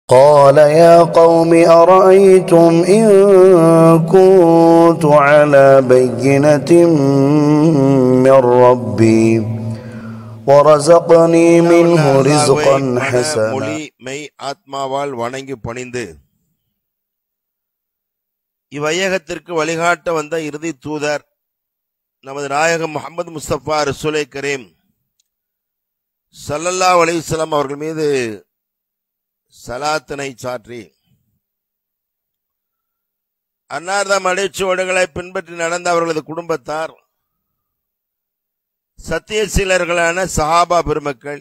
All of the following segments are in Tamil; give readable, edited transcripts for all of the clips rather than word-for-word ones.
قال يا قوم أرأيتم إن كنت على بينة من ربي ورزقني منه رزقا حسنا. மொழி மெய் ஆத்மாவால் வணங்கி பணிந்து இவ்வையகத்திற்கு வழிகாட்ட வந்த இறுதி தூதர் நமது நாயகம் முஹம்மது முஸ்தபா ரசூலை கரீம் ஸல்லல்லாஹு அலைஹி வஸல்லம் அவர்கள் மீது சலாத்தினை சாற்றி அன்னார்தம் அடிச்சுவடுகளை பின்பற்றி நடந்த அவர்களது குடும்பத்தார், சத்தியசீலர்களான சஹாபா பெருமக்கள்,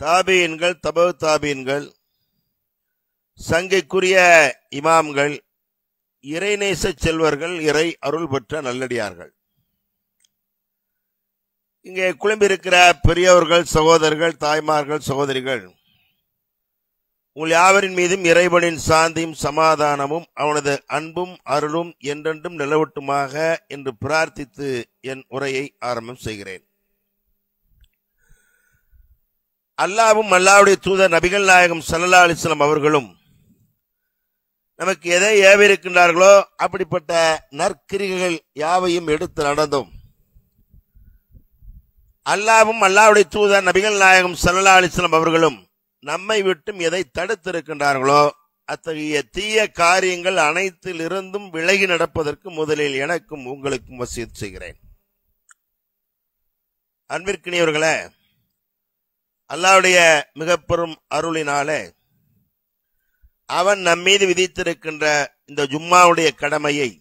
தாபீன்கள், தபு தாபீன்கள், சங்கைக்குரிய இமாம்கள், இறைநேச செல்வர்கள், இறை அருள் பெற்ற நல்லடியார்கள், இங்கே குழும்பிருக்கிற பெரியவர்கள், சகோதரர்கள், தாய்மார்கள், சகோதரிகள், உங்கள் யாவரின் மீதும் இறைவனின் சாந்தியும் சமாதானமும் அவனது அன்பும் அருளும் என்றென்றும் நிலவட்டுமாக என்று பிரார்த்தித்து என் உரையை ஆரம்பம் செய்கிறேன். அல்லாஹ்வும் அல்லாஹ்வுடைய தூதர் நபிகள் நாயகம் ஸல்லல்லாஹு அலைஹி வஸல்லம் அவர்களும் நமக்கு எதை ஏவிருக்கின்றார்களோ அப்படிப்பட்ட நற்கிரிகைகள் யாவையும் எடுத்து நடந்தோம். அல்லாஹ்வும் அல்லாஹ்வுடைய தூதர் நபிகள் நாயகம் ஸல்லல்லாஹு அலைஹி வஸல்லம் அவர்களும் நம்மை விட்டும் எதை தடுத்திருக்கின்றார்களோ அத்தகைய தீய காரியங்கள் அனைத்திலிருந்தும் விலகி நடப்பதற்கு முதலில் எனக்கும் உங்களுக்கும் வசியத் செய்கிறேன். அன்பிற்கினியவர்களே, அல்லாஹ்வுடைய மிக பெரும் அருளினாலே அவன் நம்மீது விதித்திருக்கின்ற இந்த ஜும்மாவுடைய கடமையை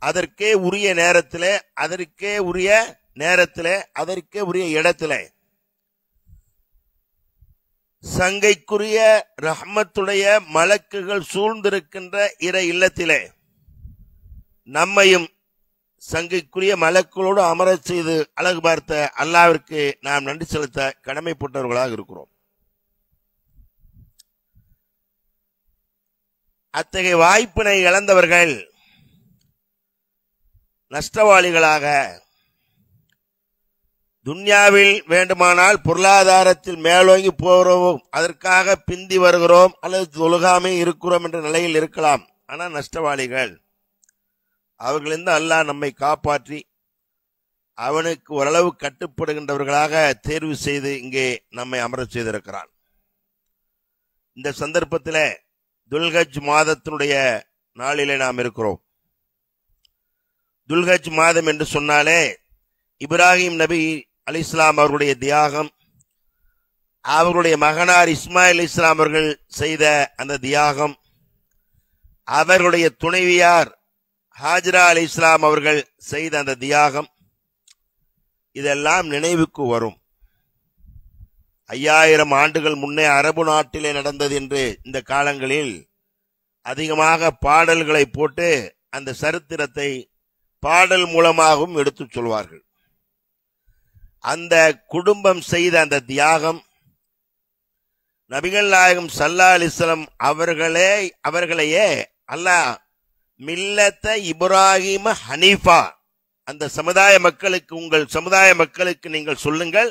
அதற்கே உரிய நேரத்திலே, அதற்கே உரிய இடத்திலே, சங்கைக்குரிய ரஹ்மத்துடைய மலக்குகள் சூழ்ந்திருக்கின்ற இறை இல்லத்திலே நம்மையும் சங்கைக்குரிய மலக்குகளோடு அமரச் செய்து அழகு பார்த்த அல்லாஹ்விற்கு நாம் நன்றி செலுத்த கடமைப்பட்டவர்களாக இருக்கிறோம். அத்தகைய வாய்ப்பினை இழந்தவர்கள் நஷ்டவாளிகளாக, துன்யாவில் வேண்டுமானால் பொருளாதாரத்தில் மேலோங்கி போகிறோம், அதற்காக பிந்தி வருகிறோம் அல்லது தொழுகாமே இருக்கிறோம் என்ற நிலையில் இருக்கலாம். ஆனால் நஷ்டவாளிகள் அவர்களிருந்து அல்லாஹ் நம்மை காப்பாற்றி அவனுக்கு ஓரளவு கட்டுப்படுகின்றவர்களாக தேர்வு செய்து இங்கே நம்மை அமரச் செய்திருக்கிறான். இந்த சந்தர்ப்பத்தில் துல்ஹஜ் மாதத்தினுடைய நாளிலே நாம் இருக்கிறோம். துல்ஹஜ் மாதம் என்று சொன்னாலே இப்ராஹிம் நபி அலைஹிஸ்ஸலாம் அவர்களுடைய தியாகம், அவர்களுடைய மகனார் இஸ்மாயில் அலைஹிஸ்ஸலாம் அவர்கள் செய்த அந்த தியாகம், அவர்களுடைய துணைவியார் ஹாஜரா அலைஹிஸ்ஸலாம் அவர்கள் செய்த அந்த தியாகம், இதெல்லாம் நினைவுக்கு வரும். 5000 ஆண்டுகள் முன்னே அரபு நாட்டிலே நடந்தது என்று இந்த காலங்களில் அதிகமாக பாடல்களை போட்டு அந்த சரித்திரத்தை பாடல் மூலமாகவும் எடுத்துச் சொல்வார்கள். அந்த குடும்பம் செய்த அந்த தியாகம் நபிகள் நாயகம் ஸல்லல்லாஹு அலைஹி வஸல்லம் அவர்களையே அல்லாஹ் மில்லத்த இப்ராஹிம ஹனீஃபா, அந்த சமுதாய மக்களுக்கு, உங்கள் சமுதாய மக்களுக்கு நீங்கள் சொல்லுங்கள்,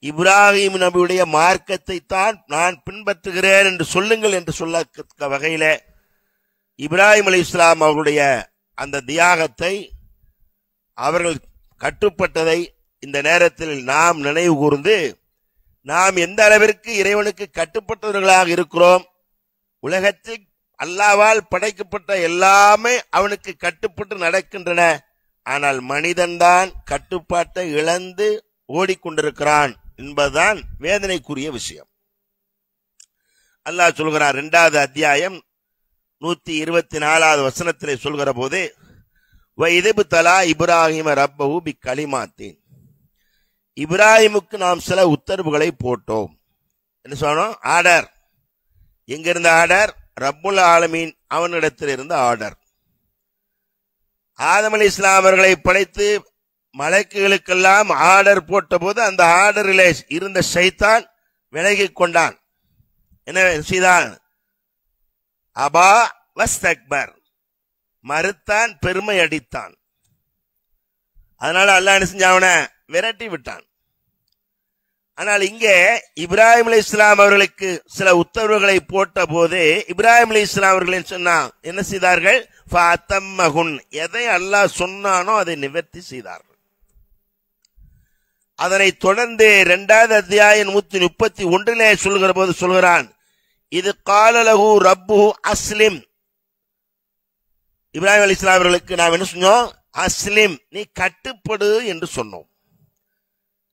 இப்ராஹிம் நபியுடைய மார்க்கத்தை தான் நான் பின்பற்றுகிறேன் என்று சொல்லுங்கள் என்று சொல்ல வகையில இப்ராஹிம் அலைஹிஸ்ஸலாம் அவர்களுடைய அந்த தியாகத்தை, அவர்கள் கட்டுப்பட்டதை இந்த நேரத்தில் நாம் நினைவு கூர்ந்து நாம் எந்த அளவிற்கு இறைவனுக்கு கட்டுப்பட்டவர்களாக இருக்கிறோம். உலகத்தில் அல்லாஹ்வால் படைக்கப்பட்ட எல்லாமே அவனுக்கு கட்டுப்பட்டு நடக்கின்றன. ஆனால் மனிதன்தான் கட்டுப்பாட்டை இழந்து ஓடிக்கொண்டிருக்கிறான் என்பதுதான் வேதனைக்குரிய விஷயம். அல்லாஹ் சொல்கிறார், 2வது அத்தியாயம் 124வது வசனத்திலே சொல்கிற போது, வஇதுப்தலா இப்ராஹிம ரப்பஹு பிகலிமாத்தின், இப்ராஹிமுக்கு நாம் சில உத்தரவுகளை போட்டோம். என்ன சொன்னோம்? ஆர்டர். எங்கிருந்த ஆர்டர்? ரப்புல் ஆலமீன் அவனிடத்தில் இருந்த ஆர்டர். ஆதம் அலைஹிஸ்ஸலாம் அவர்களை படைத்து மலக்குகளுக்கெல்லாம் ஆர்டர் போட்ட போது அந்த ஆர்டரிலே இருந்த ஷைத்தான் விலகிக் கொண்டான். என்ன செய்தான்? அபா வஸ்தக்பர், மறுத்தான், பெருமை அடித்தான். அதனால அல்லாஹ் என்ன செஞ்சான்? அவனை விரட்டி விட்டான். ஆனால் இங்கே இப்ராஹிம் அலைஹிஸ்ஸலாம் அவர்களுக்கு சில உத்தரவுகளை போட்ட போது இப்ராஹிம் அலைஹிஸ்ஸலாம் அவர்கள் சொன்னா என்ன செய்தார்கள்? ஃபஅத்தம்மஹுன், எதை அல்லாஹ் சொன்னானோ அதை நிவர்த்தி செய்தார்கள். அதனை தொடர்ந்து 2வது அத்தியாயம் 131 சொல்கிற போது சொல்கிறான், இது கால லஹு ரப்புஹு அஸ்லிம். இப்ராஹிம் அலைஹிஸ்ஸலாம் அவர்களுக்கு நாம் என்ன சொன்னோம்? அஸ்லிம், நீ கட்டுப்படு என்று சொன்னோம்.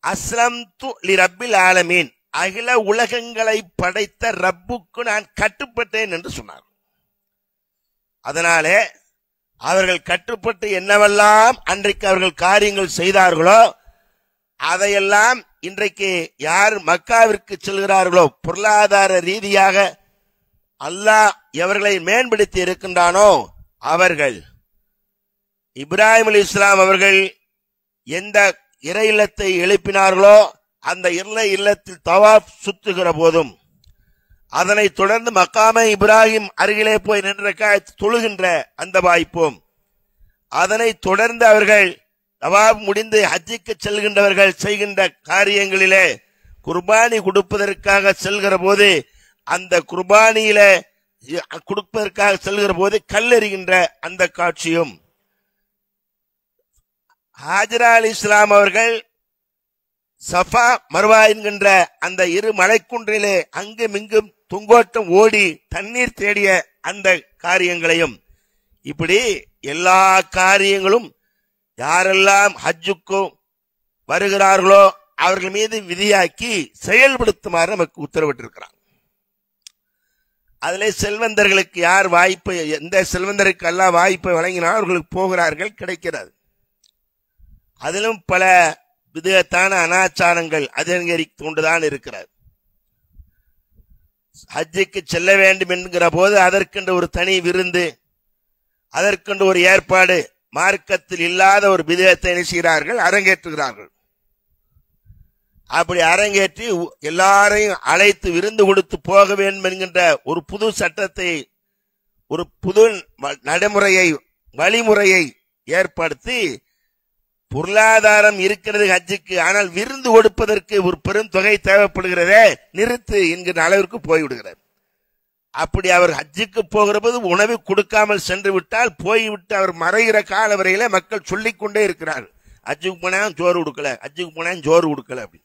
அஸ்லம்து லிரப்பில் ஆலமீன், அகில உலகங்களை படைத்த ரப்புக்கு நான் கட்டுப்பட்டேன் என்று சொன்னார். அதனாலே அவர்கள் கட்டுப்பட்டு என்னவெல்லாம் அன்றைக்கு அவர்கள் காரியங்கள் செய்தார்களோ அதையெல்லாம் இன்றைக்கு யார் மக்காவிற்கு செல்கிறார்களோ, பொருளாதார ரீதியாக அல்லாஹ் எவர்களை மேம்படுத்தி இருக்கின்றானோ அவர்கள், இப்ராஹிம் அலைஹிஸ்ஸலாம் அவர்கள் எந்த இறை இல்லத்தை எழுப்பினார்களோ அந்த இறை இல்லத்தில் தவாப் சுற்றுகிற போதும், அதனை தொடர்ந்து மக்காமே இப்ராஹிம் அருகிலே போய் நின்ற தொழுகின்ற அந்த வாய்ப்பும், அதனை தொடர்ந்து அவர்கள் தவாப் முடிந்து ஹஜ்ஜுக்கு செல்கின்றவர்கள் செய்கின்ற காரியங்களிலே குர்பானி கொடுப்பதற்காக செல்கிற போது அந்த குர்பானியில கொடுப்பதற்காக செல்கிற போது கல்லெறிகின்ற அந்த காட்சியும், ஹாஜரா அலைஹிஸ்ஸலாம் அவர்கள் சஃபா மர்வா என்கின்ற அந்த இரு மலைக்குன்றிலே அங்கும் இங்கும் தொங்கோட்டம் ஓடி தண்ணீர் தேடிய அந்த காரியங்களையும், இப்படி எல்லா காரியங்களும் யாரெல்லாம் ஹஜ்ஜுக்கு வருகிறார்களோ அவர்கள் மீது விதியாக்கி செயல்படுத்துமாறு நமக்கு உத்தரவிட்டிருக்கிறார். அதிலே செல்வந்தர்களுக்கு யார் வாய்ப்பை, எந்த செல்வந்தருக்கு எல்லாம் வாய்ப்பை வழங்கினால் அவர்களுக்கு போகிறார்கள், கிடைக்கிறது. அதிலும் பல விதத்தான அனாச்சாரங்கள் அதிகரித்து கொண்டுதான் இருக்கிறது. ஹஜ்ஜுக்கு செல்ல வேண்டும் என்கிற போது அதற்கென்று ஒரு தனி விருந்து, அதற்கென்று ஒரு ஏற்பாடு, மார்க்கத்தில் இல்லாத ஒரு விதத்தை செய்கிறார்கள், அரங்கேற்றுகிறார்கள். அப்படி அரங்கேற்றி எல்லாரையும் அழைத்து விருந்து கொடுத்து போக வேண்டும் என்கின்ற ஒரு புது சட்டத்தை, ஒரு புது நடைமுறையை, வழிமுறையை ஏற்படுத்தி, பொருளாதாரம் இருக்கிறது ஹஜ்ஜுக்கு, ஆனால் விருந்து கொடுப்பதற்கு ஒரு பெரும் தொகை தேவைப்படுகிறதே, நிறுத்து என்கிற அளவிற்கு போய்விடுகிறது. அப்படி அவர் ஹஜ்ஜுக்கு போகிற போது உணவு கொடுக்காமல் சென்று விட்டால் போய்விட்டு அவர் மறைகிற கால வரையில மக்கள் சொல்லிக் கொண்டே இருக்கிறார்கள், ஹஜ்ஜுக்கு போனா சோறு கொடுக்கல, ஹஜ்ஜுக்கு போனா சோறு கொடுக்கல, அப்படி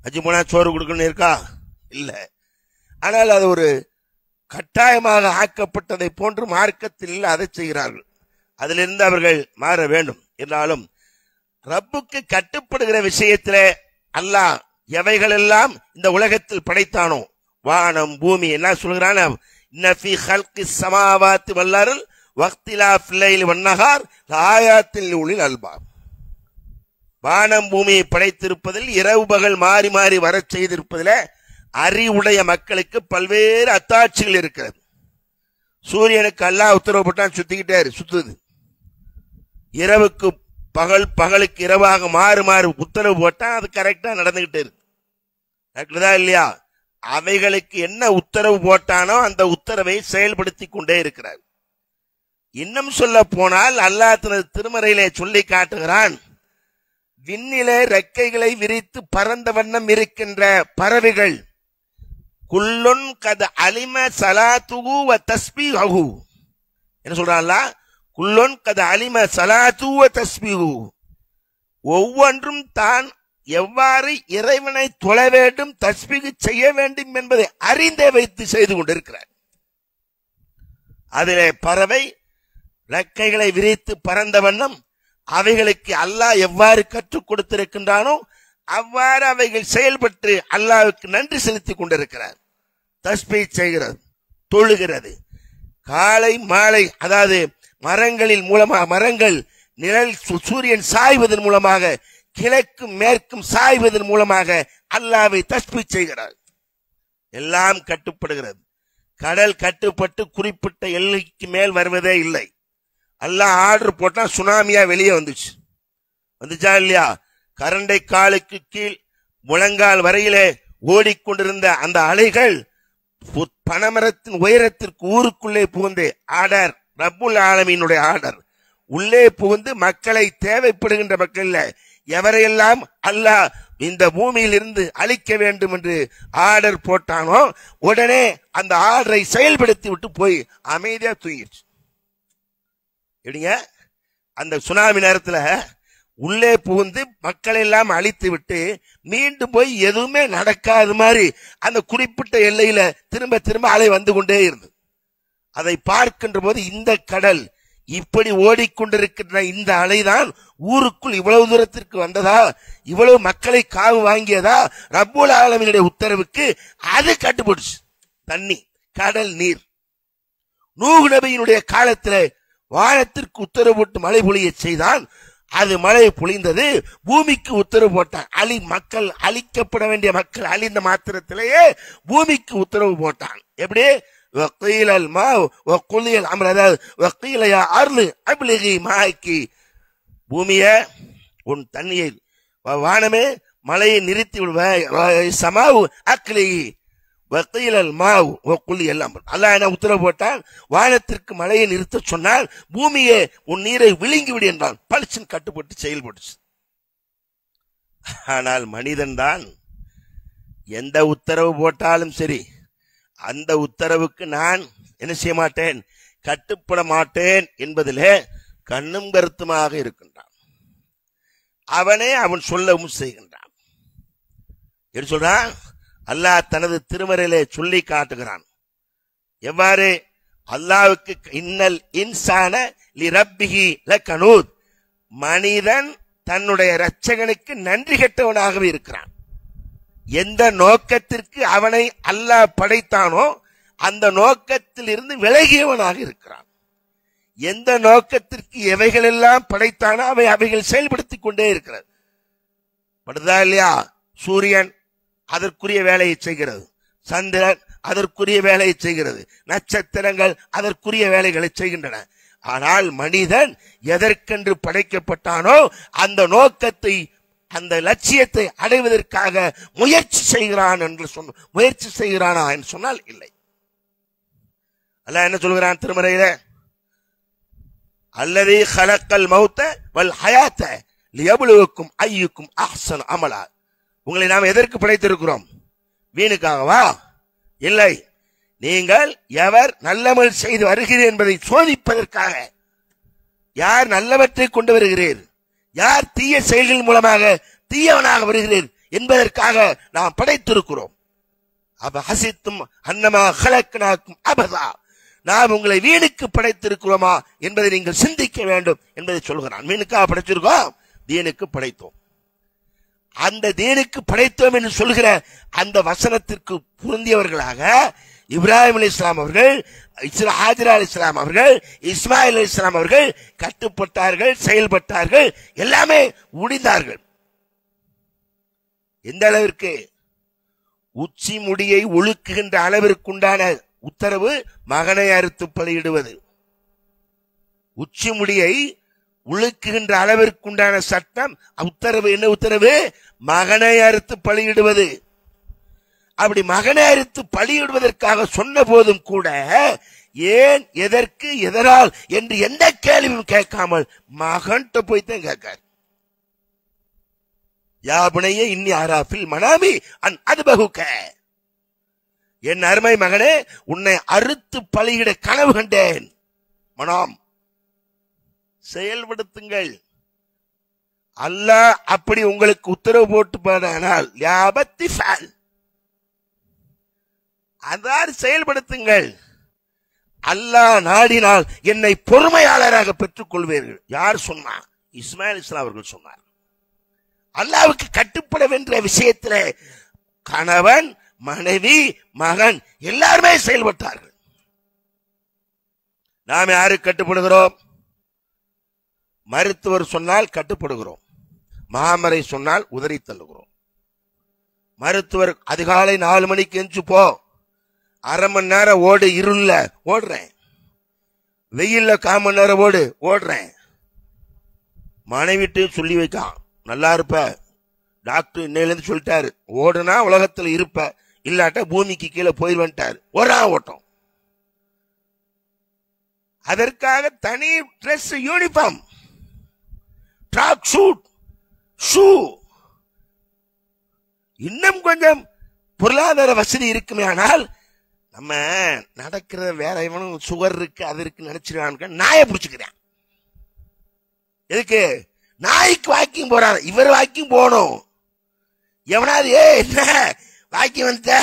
ஹஜ்ஜு போனா சோறு கொடுக்கணும் இருக்கா? இல்ல. ஆனால் அது ஒரு கட்டாயமாக ஆக்கப்பட்டதை போன்று மார்க்கத்தில் அதை செய்கிறார்கள். அதிலிருந்து அவர்கள் மாற வேண்டும். என்றாலும் ரப்புக்கு கட்டுப்படுகிற விஷயத்திலே அல்லாஹ் எவைகளெல்லாம் இந்த உலகத்தில் படைத்தானோ, வானம் பூமி என்ன சொல்கிறான்? இன்னஃபி ஹல்கிஸ் ஸமாவாத்தி வல் அர்ல் வக்திலாஃபில் லைலி வன் நஹார் லஆயாத்தின் லிஉலில் அல்பாப். வானம் பூமியை படைத்திருப்பதில் இரவு பகல் மாறி மாறி வரச் செய்திருப்பதில் அறிவுடைய மக்களுக்கு பல்வேறு அத்தாட்சிகள் இருக்கிறது. சூரியனுக்கு அல்லாஹ் உத்தரவு போட்டான், சுத்திக்கிட்டே சுத்துது. இரவுக்கு பகல், பகலுக்கு இரவாக மாறு மாறு உத்தரவு போட்டா அது கரெக்டா நடந்துகிட்டே இருக்கு. கரெக்டா இல்லையா? அவைகளுக்கு என்ன உத்தரவு போட்டானோ அந்த உத்தரவை செயல்படுத்தி கொண்டே இருக்கிறார். இன்னும் சொல்ல போனால் அல்லாஹ் தனது திருமறையிலே சொல்லி காட்டுகிறான், விண்ணிலே ரெக்கைகளை விரித்து பறந்த வண்ணம் இருக்கின்ற பறவைகள், குல்லுன் கத் அலிம ஸலாத்துஹு வ தஸ்பீஹு. என்ன சொல்றான்ல? குல்லுன் கத் அலிம ஸலாத்துஹு வ தஸ்பீஹு. ஒவ்வொன்றும் தான் எவ்வாறு இறைவனை தொழ வேண்டும், தஸ்பீஹ் செய்ய வேண்டும் என்பதை அறிந்தே வைத்து செய்து கொண்டிருக்கிறார். அதிலே பறவை ரெக்கைகளை விரித்து பறந்த வண்ணம் அவைகளுக்கு அல்லாஹ் எவ்வாறு கற்றுக் கொடுத்திருக்கின்றானோ அவ்வாறு அவைகள் செயல்பட்டு அல்லாஹ்வுக்கு நன்றி செலுத்திக் கொண்டிருக்கிறார். தஸ்பீஹ் செய்கிறது, தொழுகிறது. காலை மாலை, அதாவது மரங்களின் மூலமாக, மரங்கள் நிழல் சூரியன் சாய்வதன் மூலமாக, கிழக்கும் மேற்கும் சாய்வதன் மூலமாக அல்லாஹ்வை தஸ்பீஹ் செய்கிறார். எல்லாம் கட்டுப்படுகிறது. கடல் கட்டுப்பட்டு குறிப்பிட்ட எல்லைக்கு மேல் வருவதே இல்லை. அல்லாஹ் ஆர்டர் போட்டா சுனாமியா வெளியே வந்துச்சா இல்லையா? கரண்டை காலுக்கு கீழ் முழங்கால் வரையிலே ஓடிக்கொண்டிருந்த அந்த அலைகள் பனைமரத்தின் உயரத்திற்கு ஊருக்குள்ளே புகுந்து, ஆர்டர், ரப்புல் ஆலமீனுடைய ஆர்டர், உள்ளே புகுந்து மக்களை, தேவைப்படுகின்ற மக்கள் எவரையெல்லாம் அல்லாஹ் இந்த பூமியில் இருந்து அழிக்க வேண்டும் என்று ஆர்டர் போட்டானோ உடனே அந்த ஆர்டரை செயல்படுத்தி விட்டு போய் அமைதியா தூங்கிடுச்சு. எப்படிங்க அந்த சுனாமி நேரத்துல உள்ளே புகுந்து மக்களை எல்லாம் அழித்து விட்டு மீண்டும் போய் எதுவுமே நடக்காத மாதிரி அந்த குறிப்பிட்ட எல்லையில திரும்ப திரும்ப அலை வந்து கொண்டே இருந்தது. அதை பார்க்கின்ற போது இந்த கடல் இப்படி ஓடிக்கொண்டிருக்கின்ற இந்த அலைதான் ஊருக்குள் இவ்வளவு தூரத்திற்கு வந்ததா, இவ்வளவு மக்களை காவு வாங்கியதா, ரப்புல் ஆலமீனுடைய உத்தரவுக்கு அது கட்டுப்பட்டுச்சு. தண்ணி, கடல் நீர். நூஹ் நபியினுடைய காலத்துல வானத்திற்கு உத்தரவு போட்டு மழை பொழிய செய்தான். அது மழை பொழிந்தது. பூமிக்கு உத்தரவு போட்டான். மக்கள் அழிக்கப்பட வேண்டிய மக்கள் அழிந்த மாத்திரத்திலேயே பூமிக்கு உத்தரவு போட்டான். எப்படி? பூமிய உன் தண்ணியை, வானமே மழையை நிறுத்தி விடுவாய், சமாவு அக்லி வக்கீலல் மாவு ஒக்குள்ளி எல்லாம் அல்லாஹ் என்ன உத்தரவு போட்டான்? வானத்திற்கு மழையை நிறுத்த சொன்னால் பூமியை உன் நீரை விழுங்கி விடு என்றான். பளிச்சின் கட்டுப்பட்டு செயல்பட்டுச்சு. ஆனால் மனிதன் தான் எந்த உத்தரவு போட்டாலும் சரி அந்த உத்தரவுக்கு நான் என்ன செய்ய மாட்டேன், கட்டுப்பட மாட்டேன் என்பதிலே கண்ணும் கருத்துமாக இருக்கின்றான். அவனே அவன் சொல்லவும் செய்கின்றான். என்ன சொல்றான்? அல்லாஹ் தனது திருமறையிலே சொல்லி காட்டுகிறான். எவ்வாறு? அல்லாஹ்வுக்கு இன்னல் இன்சான லிரப்பிஹி லகனூத், மனிதன் தன்னுடைய இரட்சகனுக்கு நன்றி கெட்டவனாகவே இருக்கிறான். எந்த நோக்கத்திற்கு அவனை அல்லாஹ் படைத்தானோ அந்த நோக்கத்தில் இருந்து விலகியவனாக இருக்கிறான். எந்த நோக்கத்திற்கு எவைகள் எல்லாம் படைத்தானோ அவைகள் செயல்படுத்திக் கொண்டே இருக்கிறது. படுதா இல்லையா? சூரியன் அதற்குரிய வேலையை செய்கிறது, சந்திரன் அதற்குரிய வேலையை செய்கிறது, நட்சத்திரங்கள் அதற்குரிய வேலைகளை செய்கின்றன. ஆனால் மனிதன் எதற்கென்று படைக்கப்பட்டானோ அந்த நோக்கத்தை, அந்த லட்சியத்தை அடைவதற்காக முயற்சி செய்கிறான் என்று முயற்சி செய்கிறானா என்று சொன்னால் இல்லை. அல்லாஹ் என்ன சொல்கிறான் திருமறையில? அல்லதி ஹலக்கல் மௌத்த வல் ஹயாத்த லியப்லுவக்கும் அய்யுக்கும் அஹ்ஸனு அமலா. உங்களை நாம் எதற்கு படைத்திருக்கிறோம்? வீணுக்காகவா? இல்லை, நீங்கள் எவர் நல்லமல் செய்து வருகிறீர் என்பதை சோதிப்பதற்காக. யார் நல்லவற்றை கொண்டு வருகிறீர், யார் தீய செயல்கள் மூலமாக தீயவனாக வருகிறீர் என்பதற்காக நாம் படைத்திருக்கிறோம். அப்ப ஹசித்தும் அன்னமா ஹலக்னாக்கும் அபதா, நாம் உங்களை வீணுக்கு படைத்திருக்கிறோமா என்பதை நீங்கள் சிந்திக்க வேண்டும் என்பதை சொல்கிறான். வீணுக்காக படைத்திருக்கோம், தீனுக்கு படைத்தோம். அந்த தீனுக்கு படைத்தோம் என்று சொல்கிற அந்த வசனத்திற்கு பொருந்தியவர்களாக இப்ராஹிம் அலைஹிஸ்ஸலாம் அவர்கள், ஹாஜரா அலைஹிஸ்ஸலாம் அவர்கள், இஸ்மாயில் அலைஹிஸ்ஸலாம் அவர்கள் கட்டுப்பட்டார்கள், செயல்பட்டார்கள், எல்லாமே முடிந்தார்கள். எந்த அளவிற்கு? உச்சி முடியை ஒழுக்குகின்ற அளவிற்குண்டான உத்தரவு மகனை அறுத்து பலியிடுவது. உச்சி முடியை உழுக்குகின்ற அளவிற்குண்டான சட்டம் உத்தரவு. என்ன உத்தரவு? மகனை அறுத்து பலியிடுவது. அப்படி மகனை அறுத்து பலியிடுவதற்காக சொன்ன போதும் கூட ஏன், எதற்கு, எதனால் என்று எந்த கேள்வியும் கேட்காமல் மகன்கிட்ட போய்தான் கேட்காரு. யாபனையே இன்னி ஆராஃபில் மனாமி அன் அதுபகுக்க, என் அருமை மகனே உன்னை அறுத்து பலியிட கனவு கண்டேன். மனம் செயல்படுத்துங்கள். அல்லாஹ் அப்படி உங்களுக்கு உத்தரவு போட்டு போனால் அதான் செயல்படுத்துங்கள். அல்லாஹ் நாடினால் என்னை பொறுமையாளராக பெற்றுக் கொள்வீர்கள். யார் சொன்னா? இஸ்மாயில் அலைஹிஸ்ஸலாம் அவர்கள் சொன்னார். அல்லாஹ்வுக்கு கட்டுப்பட வேண்டிய விஷயத்திலே கணவன், மனைவி, மகன் எல்லாருமே செயல்பட்டார்கள். நாம் யாருக்கு கட்டுப்படுகிறோம்? மருத்துவர் சொன்னால் கட்டுப்படுகிறோம், மாமரை சொன்னால் உதறி தள்ளுகிறோம். மருத்துவர் அதிகாலை 4 மணிக்கு எஞ்சி போ, அரை மணி நேரம் ஓடு, இருள ஓடுறேன், வெயில்ல 1/4 மணி நேரம் ஓடுறேன். மனைவிட்டு சொல்லி வைக்கான், நல்லா இருப்ப, டாக்டர் இன்னையிலிருந்து சொல்லிட்டாரு, ஓடுனா உலகத்தில் இருப்ப, இல்லாட்ட பூமிக்கு கீழே போயிருவன்ட்டாரு. ஓட்டம். அதற்காக தனி dress, uniform, track suit, shoe. இன்னும் கொஞ்சம் பொருளாதார வசதி இருக்குமே, ஆனால் நம்ம நடக்கிற வேற எவனும் சுகர் இருக்கு அது இருக்கு நினைச்சிருக்கான், நாயை பிடிச்சுக்கிறேன். எதுக்கு? நாய்க்கு வாக்கிங் போறாரு, இவர் வாக்கிங் போகணும். எவனாவது என்ன வாக்கிங் வந்துட்ட,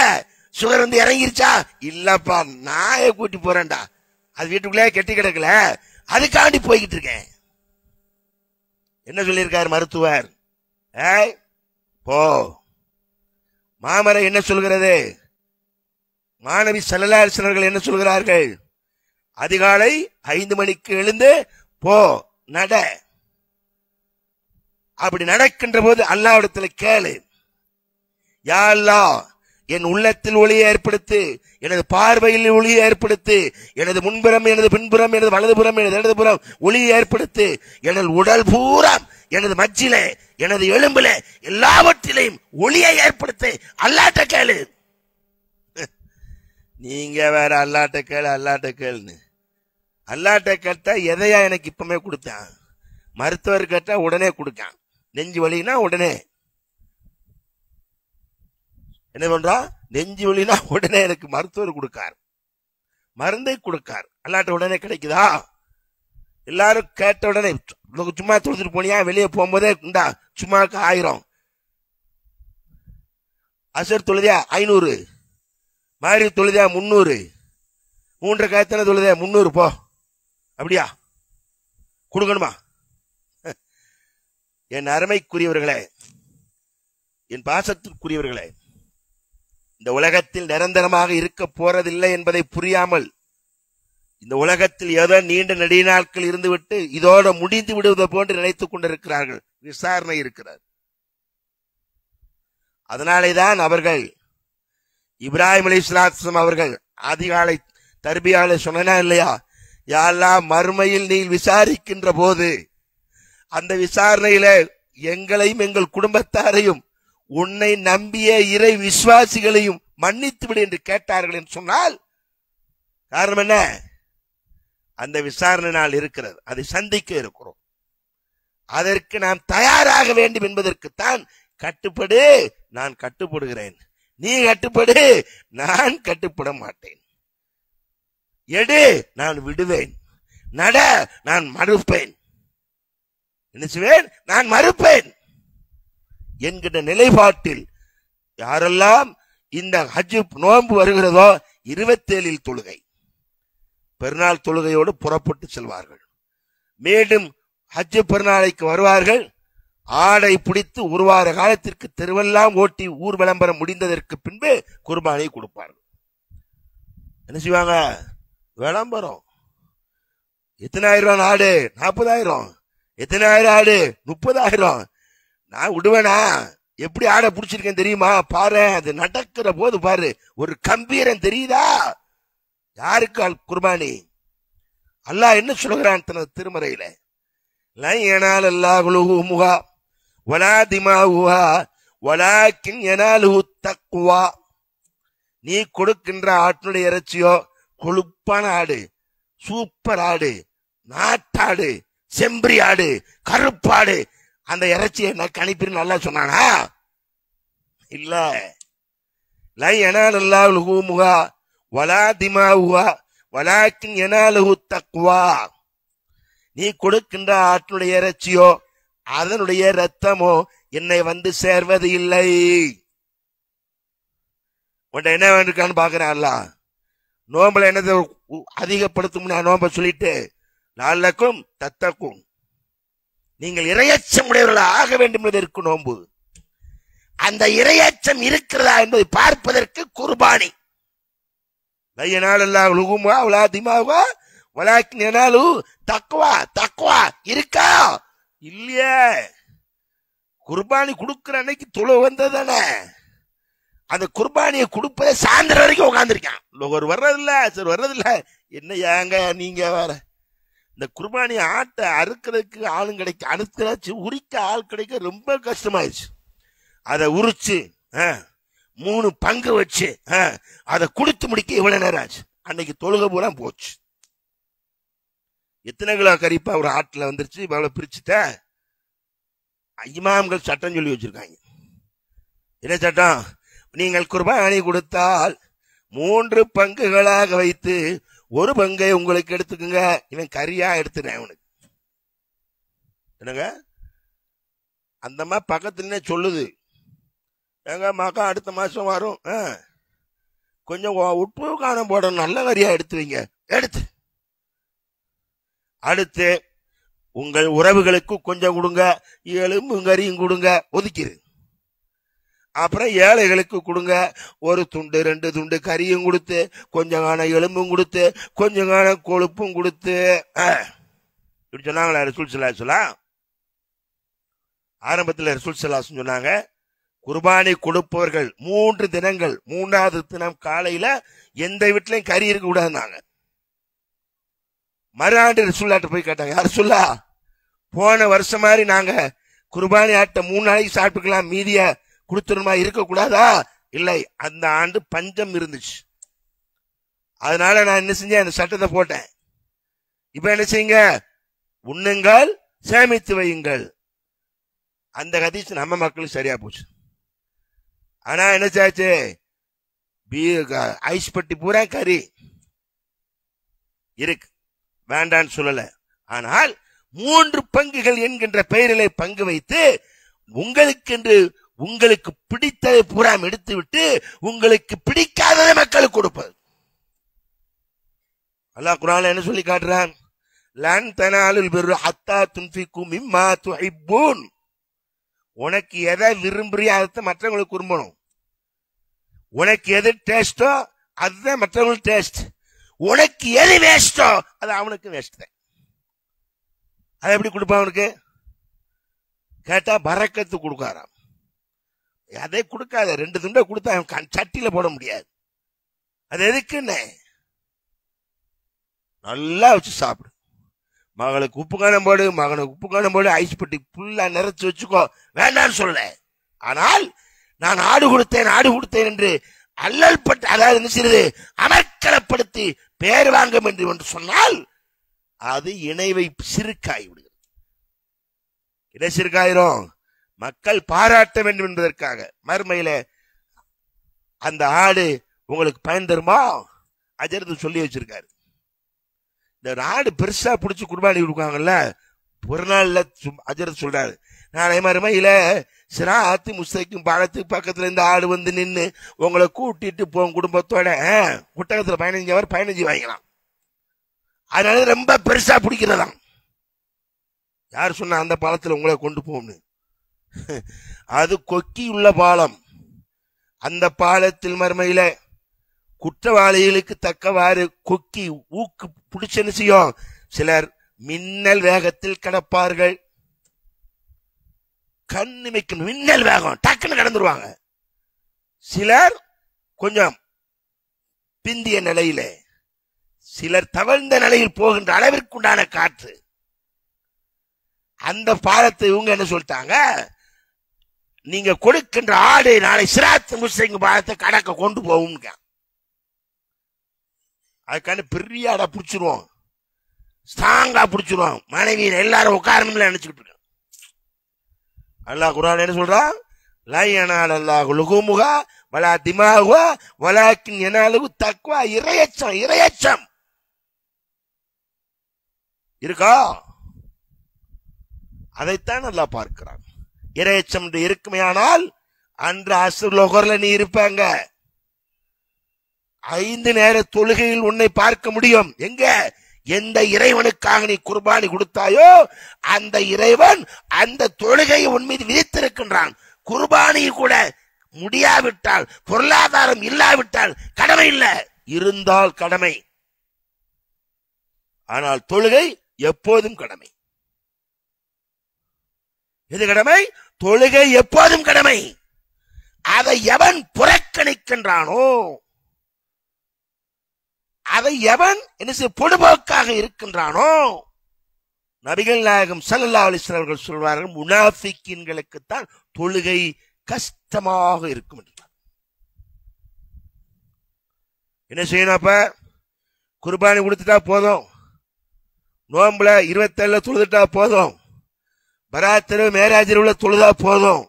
சுகர் வந்து இறங்கிருச்சா? இல்லப்பா, நாயை கூட்டி போறேன்டா, அது வீட்டுக்குள்ளே கெட்டி கிடக்கல, அதுக்காண்டி போய்கிட்டு இருக்கேன். என்ன சொல்லியிருக்காரு மருத்துவர்? போ. மாமரம் என்ன சொல்கிறது? மாணவி ஸல்லல்லாஹு அலைஹி வஸல்லம் என்ன சொல்கிறார்கள்? அதிகாலை 5 மணிக்கு எழுந்து போ, நட. அப்படி நடக்கின்ற போது அல்லாஹ்விடத்தில் கேளு, யா அல்லாஹ், என் உள்ளத்தில் ஒளியை ஏற்படுத்து, எனது பார்வையில் ஒளியை ஏற்படுத்து, எனது முன்புறம் எனது பின்புறம் எனது வலதுபுறம் எனது இடதுபுறம் ஒளியை ஏற்படுத்து, எனது உடல் பூரம் எனது மஜ்ஜிலே எனது எலும்பிலே எல்லாவற்றிலையும் ஒளியை ஏற்படுத்து, அல்லாஹ்ட்ட கேளு. நீங்க வேற அல்லாஹ்ட்ட கேளு அல்லாஹ்ட்ட கேளுன்னு. அல்லாஹ்ட்ட கேட்டா எதையா எனக்கு இப்பமே கொடுத்தான், மருத்துவர் கேட்டா உடனே கொடுக்கான். நெஞ்சு வலினா உடனே என்ன பண்றா, நெஞ்சு வலினா உடனே எனக்கு மருத்துவர் கொடுக்கார், மருந்தை கொடுக்கார். அல்லாட்ட உடனே கிடைக்குதா? எல்லாரும் கேட்ட உடனே சும்மா தொழுதுட்டு போனியா, வெளியே போகும்போதே இந்தா சும்மாக்கு 1000, அசர் தொழுதியா 500, மாரி தொழுதியா 300, 3 காயத்தான தொழுதியா 300, போ. அப்படியா கொடுக்கணுமா? என் அருமைக்குரியவர்களே, என் பாசத்திற்குரியவர்களே, இந்த உலகத்தில் நிரந்தரமாக இருக்க போறதில்லை என்பதை புரியாமல் இந்த உலகத்தில் ஏதோ நீண்ட நெடிய நாட்கள் இருந்துவிட்டு இதோட முடிந்து விடுவதை போன்று நினைத்துக் கொண்டிருக்கிறார்கள். விசாரணை இருக்கிறார். அதனாலேதான் அவர்கள் இப்ராஹிம் அலைஹிஸ்ஸலாம் அவர்கள் அதிகாலை தர்பியால சொன்னா இல்லையா, யா அல்லாஹ், மறுமையில் நீ விசாரிக்கின்ற போது அந்த விசாரணையில எங்களையும் எங்கள் குடும்பத்தாரையும் உன்னை நம்பிய இறை விசுவாசிகளையும் மன்னித்து விடு என்று கேட்டார்கள் என்று சொன்னால் காரணம் என்ன? அந்த விசாரணை நாள் இருக்கிறது, அதை சந்திக்க இருக்கிறோம். அதற்கு நாம் தயாராக வேண்டும் என்பதற்குத்தான் கட்டுப்படு, நான் கட்டுப்படுகிறேன், நீ கட்டுப்படு, நான் கட்டுப்பட மாட்டேன். எடு, நான் விடுவேன். நட, நான் மறுப்பேன். என்ன செய்வேன்? நான் மறுப்பேன் என்கிற நிலைப்பாட்டில் யாரெல்லாம் இந்த ஹஜ் நோன்பு வருகிறதோ 27 தொழுகை பெருநாள் தொழுகையோடு புறப்பட்டு செல்வார்கள். மீண்டும் ஹஜ் பெருநாளைக்கு வருவார்கள். ஆடை பிடித்து ஒரு வார காலத்திற்கு தெருவெல்லாம் ஓட்டி ஊர் விளம்பரம் முடிந்ததற்கு பின்பு குர்பானை கொடுப்பார்கள். என்ன செய்வாங்க? விளம்பரம். எத்தனை ஆயிரம் ஆடு? 40,000. எத்தனை ஆயிரம் ஆடு? 30,000. நான் விடுவேனா? எப்படி ஆடை பிடிச்சிருக்கேன் தெரியுமா? பாரு, அது நடக்கிற போது பாரு, ஒரு கம்பீரம் தெரியுதா? யாருக்கு குர்பானி? அல்லாஹ் என்ன சொல்கிறான் தனது திருமறையில? லன் யனாலல்லாஹு லுஹூமுஹா வலா திமாஉஹா வலாக்கின் யனாலுஹு தக்வா. நீ கொடுக்கின்ற ஆட்டினுடைய இறைச்சியோ கொழுப்பான ஆடு, சூப்பர் ஆடு, நாட்டாடு, செம்பரி ஆடு, கருப்பாடு, அந்த இறைச்சியை நான் கணிப்பின்னு நல்லா சொன்னானா? இல்ல. லன் யனாலல்லாஹு லுஹூமுஹா வலா திமாஉஹா வலாக்கின் யனாலுஹு தக்வா. நீ கொடுக்கின்ற ஆட்டினுடைய இறைச்சியோ அதனுடைய ரத்தமோ என்னை வந்து சேர்வது இல்லை. உன்ட என்ன வேண்டிருக்கான்னு பாக்குறேன். அல்லாஹ் நோம்பல என்னதை அதிகப்படுத்தும் நோம்ப சொல்லிட்டு லஅல்லக்கும் தத்தக்கும், நீங்கள் இறையச்சம் உடையவர்களாக ஆக வேண்டும் என்பதற்கு நோன்பு. அந்த இறையச்சம் இருக்கிறதா என்பதை பார்ப்பதற்கு குர்பானி. தக்வா இருக்கா இல்லையே? குர்பானி கொடுக்கிற அன்னைக்கு தொழு வந்ததானே, அந்த குர்பானியை கொடுப்பதே சாயந்தரம் வரைக்கும் உட்காந்துருக்கான். ஒரு வர்றதில்ல, சரி வர்றதில்ல. என்ன ஏங்க நீங்க வேற? இந்த குர்பானி ஆட்டை அறுக்கிறதுக்கு ஆளும் கிடைக்க, அறுக்கிறாச்சு உரிக்க ஆள் கிடைக்க ரொம்ப கஷ்டமாயிடுச்சு. அதை உரிச்சு 3 பங்கு வச்சு அதை குடுத்து முடிக்க இவ்வளவு நேரம் ஆச்சு. அன்னைக்கு தொழுகை பூரா போச்சு. எத்தனை கிலோ கறிப்பா ஒரு ஆட்டுல வந்துருச்சு? இவ்வளவு பிரிச்சுட்ட இமாம்கள் சட்டம் சொல்லி வச்சிருக்காங்க. என்ன சட்டம்? நீங்கள் குர்பானி கொடுத்தால் 3 பங்குகளாக வைத்து 1 பங்கை உங்களுக்கு எடுத்துக்குங்க. இவன் கரியா எடுத்துனேன் அவனுக்கு என்னங்க அந்த மாதிரி பக்கத்துல சொல்லுது. எங்க மகா அடுத்த மாசம் வரும், கொஞ்சம் உப்பு காணம் போடணும், நல்ல கரியா எடுத்து வைங்க. எடுத்து அடுத்து உங்கள் உறவுகளுக்கு கொஞ்சம் கொடுங்க, எலும்பும் கறியும் கொடுங்க, ஒதுக்கிரு. அப்புறம் ஏழைகளுக்கு கொடுங்க, 1 துண்டு 2 துண்டு கறியும் கொடுத்து, கொஞ்சம் காண எலும்பும் கொடுத்து, கொஞ்சம் காண கொழுப்பும் கொடுத்து. இப்படி சொன்னாங்களா ரசூல் ஸல்லல்லாஹு அலைஹி வஸல்லம்? ஆரம்பத்தில் ரசூல் ஸல்லல்லாஹு அலைஹி வஸல்லம் சொன்னாங்க, குர்பானி கொடுப்பவர்கள் 3 தினங்கள், 3வது தினம் காலையில எந்த வீட்டிலையும் கறி இருக்க கூடாதுனாங்க. மறுஆண்டு ரசூலுல்லாஹ்ட்ட போய் கேட்டாங்க, யார் சொல்லா, போன வருஷம் மாதிரி நாங்க குர்பானி ஆட்ட 3 நாளைக்கு சாப்பிட்டுக்கலாம், மீதிய கொடுத்துருமா, இருக்க கூடாதா? இல்லை, அந்த ஆண்டு பஞ்சம் இருந்துச்சு, அதனால நான் என்ன செஞ்சேன், அந்த சட்டத்தை போட்டேன். இப்ப என்ன செய்யுங்க, உண்ணுங்கள், சேமித்து வையுங்கள். அந்த ஹதீஸ் நம்ம மக்களுக்கு சரியா போச்சு. ஆனா என்ன சாச்சு, ஐஸ் பட்டி பூரா கறி இருக்கு, வேண்டான்னு சொல்லல. ஆனால் 3 பங்குகள் என்கின்ற பெயரிலே பங்கு வைத்து உங்களுக்கு பிடித்ததை பூரா எடுத்து விட்டு உங்களுக்கு பிடிக்காததை மக்களுக்கு கொடுப்பது. அல்லாஹ் குர்ஆன்ல என்ன சொல்லி காட்டுறான், லன் தனாலுல் பிர்ர ஹத்தா துன்ஃபிகு மிம்மா துஹிப்பூன். உனக்கு எதை விரும்புறியோ அதை மற்றவங்களுக்கு விரும்பணும். உனக்கு எது டேஸ்டோ அதுதான் மற்றவங்களுக்கு டேஸ்ட். உனக்கு எது வேஸ்டோ அது அவனுக்கு வேஸ்ட் தான். அதை எப்படி கொடுப்பான் அவனுக்கு கேட்டா, பரக்கத்து கொடுக்காராம். அதை கொடுக்காத, 2 துண்டை கொடுத்தா அவன் சட்டியில போட முடியாது. அது எதுக்குன்னு நல்லா வச்சு சாப்பிடு. மகளுக்கு உப்பு காணம் போடு, மகனுக்கு உப்பு காணம் போடு, ஐஸ் பட்டி புல்லா நிறைச்சு வச்சுக்கோ, வேண்டான்னு சொல்ல. ஆனால் நான் ஆடு கொடுத்தேன் என்று அல்லல் பட்டு, அதாவது என்ன செய்யறது, அமர்க்கலப்படுத்தி பேர் வாங்க வேண்டும் என்று சொன்னால் அது இணைவை சிறுக்காய் விடுகிறது. இணை சிறுக்காயிரும். மக்கள் பாராட்ட வேண்டும் என்பதற்காக மறுமையில அந்த ஆடு உங்களுக்கு பயன் தருமா அஜர்து சொல்லி வச்சிருக்காரு. இந்த ஆடு பெருசா பிடிச்சி குர்பானி கொடுக்காங்கல்ல, ஒரு நாள்ல அஜர்து சொல்றாரு, நாளை மறுமையில சிராத்து முஸ்தைக்கும் பாலத்துக்கு பக்கத்துல இந்த ஆடு வந்து நின்று உங்களை கூட்டிட்டு போகும் குடும்பத்தோட ஒட்டகத்துல 15 வாங்கிக்கலாம். அதனால ரொம்ப பெருசா பிடிக்கிறதாம். யார் சொன்ன அந்த பாலத்துல உங்களை கொண்டு போகணும்? அது கொக்கி உள்ள பாலம். அந்த பாலத்தில் மறுமையில குற்றவாளிகளுக்கு தக்கவாறு கொக்கி ஊக்கு பிடிச்சன்னு செய்யும். சிலர் மின்னல் வேகத்தில் கடப்பார்கள், கண்ணிமைக்கு மின்னல் வேகம் டக்குன்னு கடந்துருவாங்க. சிலர் கொஞ்சம் பிந்திய நிலையில, சிலர் தவழ்ந்த நிலையில் போகின்ற அளவிற்குண்டான காற்று. அந்த பாலத்தை இவங்க என்ன சொல்லிட்டாங்க, நீங்க கொடுக்கின்ற ஆடு நாளை சிராத்து முஸ்லிம் பாலத்தை கடக்க கொண்டு போகும். அதுக்கான பெரிய ஆடா பிடிச்சிருவோம், ஸ்ட்ராங்கா பிடிச்சிருவோம், மனைவியை எல்லாரும் உட்காரணும் நினைச்சுக்கிட்டு இருக்கோம். அல்லாஹ் குர்ஆன்ல என்ன சொல்றான், லா யனாலல்லாஹு லுஹூமுஹா வலா திமாஹுஹா வலாக்கின் யனாலுஹு தக்வா. இறையச்சம் இருக்கா, அதைத்தான் அல்லாஹ் பார்க்கிறான். இறையச்சம் இருக்குமையானால் அன்று அஸ்ர் லொஹர்ல நீ இருப்பாங்க. 5 நேர தொழுகையில் உன்னை பார்க்க முடியும். எங்க, எந்த இறைவனுக்காக நீ குர்பானி கொடுத்தாயோ அந்த இறைவன் அந்த தொழுகையை உன் மீது விதித்திருக்கின்றான். குர்பானி கூட முடியாவிட்டால், பொருளாதாரம் இல்லாவிட்டால் கடமை இல்லை, இருந்தால் கடமை. ஆனால் தொழுகை எப்போதும் கடமை. எது கடமை? தொழுகை எப்போதும் கடமை. அதை எவன் புறக்கணிக்கின்றானோ, அதை எவன் என்ன பொடுபோக்காக இருக்கின்றானோ, நபிகள் நாயகம் ஸல்லல்லாஹு அலைஹி வஸல்லம் அவர்கள் சொல்வார்கள், முனாஃபிக்கீன்களுக்குத்தான் தொழுகை கஷ்டமாக இருக்கும் என்றார். என்ன செய்யணும்? அப்ப குர்பானி கொடுத்துட்டா போதும், நோம்புல 27 தொழுதுட்டா போதும், பராத்திர மேராஜில் உள்ள தொழுதா போதும்,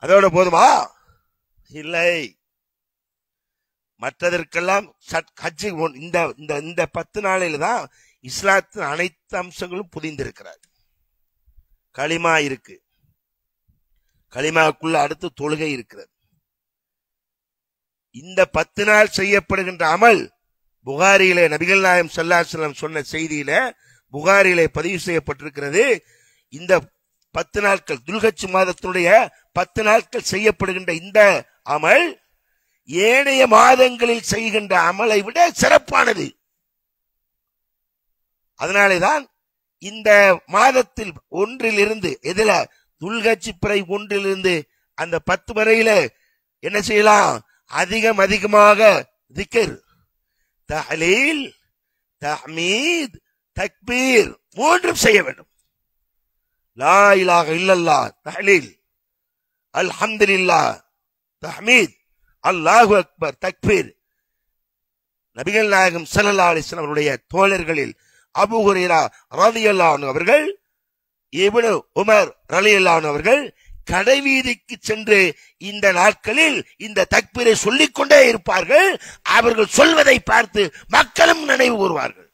அதோட போதுமா? இல்லை. மற்றதற்கெல்லாம் ஹஜ்ஜு இந்த 10 நாளில் தான் இஸ்லாத்தின் அனைத்து அம்சங்களும் புதிந்திருக்கிறார். களிமா இருக்கு, களிமாக்குள்ள அடுத்து தொழுகை இருக்கிறது. இந்த 10 நாள் செய்யப்படுகின்ற அமல் புகாரியிலே நபிகள் நாயகம் ஸல்லல்லாஹு அலைஹி வஸல்லம் சொன்ன செய்தியில புகாரியிலே பதிவு செய்யப்பட்டிருக்கிறது. இந்த 10 நாட்கள் துல்ஹஜ் மாதத்தினுடைய 10 நாட்கள் செய்யப்படுகின்ற இந்த அமல் ஏனைய மாதங்களில் செய்கின்ற அமலை விட சிறப்பானது. அதனாலேதான் இந்த மாதத்தில் ஒன்றிலிருந்து எதில துல்ஹஜ் பிறை ஒன்றிலிருந்து அந்த 10 வரையில என்ன செய்யலாம்? அதிகமாக திக்ர், தஹ்லீல், தஹ்மீத், தக்பீர் மூன்றும் செய்ய வேண்டும். லா இலாஹ இல்லல்லாஹ் தஹ்லீல், அல்ஹம்துலில்லாஹ் தஹ்மீத், அல்லாஹு அக்பர் தக்பீர். நபிகள் நாயகம் ஸல்லல்லாஹு அலைஹி வஸல்லம் அவருடைய தோழர்களில் அபூ ஹுரைரா ரலியல்லாஹு அன்ஹு அவர்கள், இப்னு உமர் ரலியல்லாஹு அன்ஹு அவர்கள் கடைவீதிக்கு சென்று இந்த நாட்களில் இந்த தக்பீரை சொல்லிக் கொண்டே இருப்பார்கள். அவர்கள் சொல்வதை பார்த்து மக்களும் நினைவு கூறுவார்கள்.